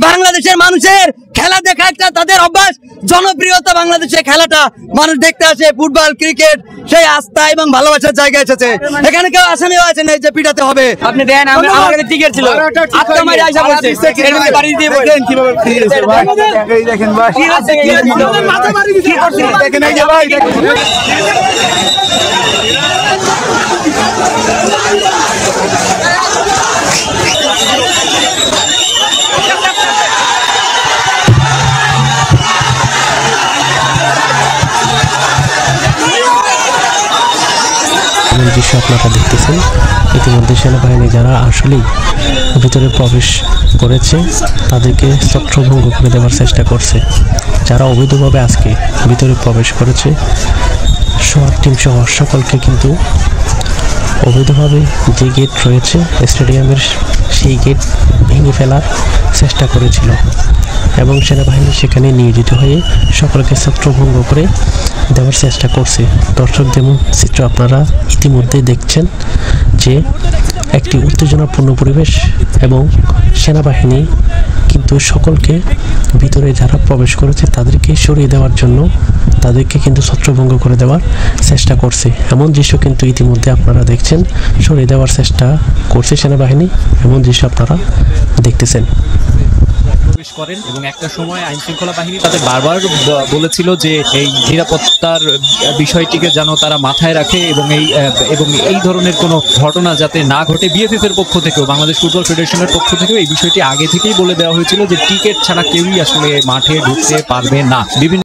বাংলাদেশের মানুষের খেলা দেখা একটা তাদের অভ্যাস, জনপ্রিয়তা। বাংলাদেশে খেলাটা মানুষ দেখতে আসে, ফুটবল ক্রিকেট সেই আস্থা এবং ভালোবাসার জায়গায় এসেছে। এখানে কেউ আসামিও আছে না যে পিটাতে হবে। আপনি দেন, আমার কাছে টিকিট ছিল, আজকে আমার আইসা বলছে এর মধ্যে বাড়ি দিয়ে দেখেন কিভাবে ফিরেছে ভাই। দেখেন ভাই কি আছে, মাথা মারি কি করছে দেখেন এই যে ভাই দেখেন। দৃশ্য আপনারা দেখতেছেন, ইতিমধ্যে সেনাবাহিনী যারা আসলেই ভিতরে প্রবেশ করেছে তাদেরকে ছত্রভঙ্গ করে দেওয়ার চেষ্টা করছে। যারা অবৈধভাবে আজকে ভিতরে প্রবেশ করেছে সোয়াট টিম সহ সকলকে কিন্তু অবৈধভাবে যে গেট রয়েছে স্টেডিয়ামের সেই গেট ভেঙে ফেলার চেষ্টা করেছিল এবং সেনাবাহিনী সেখানে নিয়োজিত হয়ে সকলকে ছত্রভঙ্গ করে দেওয়ার চেষ্টা করছে। দর্শক যেমন চিত্র আপনারা ইতিমধ্যে দেখছেন যে একটি উত্তেজনাপূর্ণ পরিবেশ এবং সেনাবাহিনী কিন্তু সকলকে ভিতরে যারা প্রবেশ করেছে তাদেরকে সরিয়ে দেওয়ার জন্য তাদেরকে কিন্তু ছত্রভঙ্গ করে দেওয়ার চেষ্টা করছে। এমন দৃশ্য কিন্তু ইতিমধ্যে আপনারা দেখছেন, সরিয়ে দেওয়ার চেষ্টা করছে সেনাবাহিনী, এমন দৃশ্য আপনারা দেখতেছেন। প্রবেশ করেন এবং একটা সময় আইন শৃঙ্খলা বাহিনী তাদের বারবার বলেছিল যে এই নিরাপত্তার বিষয়টিকে যেন তারা মাথায় রাখে এবং এই ধরনের কোনো ঘটনা যাতে না ঘটে। বিএফএফ এর পক্ষ থেকেও, বাংলাদেশ ফুটবল ফেডারেশনের পক্ষ থেকেও এই বিষয়টি আগে থেকেই বলে দেওয়া হয়েছিল যে টিকিট ছাড়া কেউই আসলে মাঠে ঢুকতে পারবে না। বিভিন্ন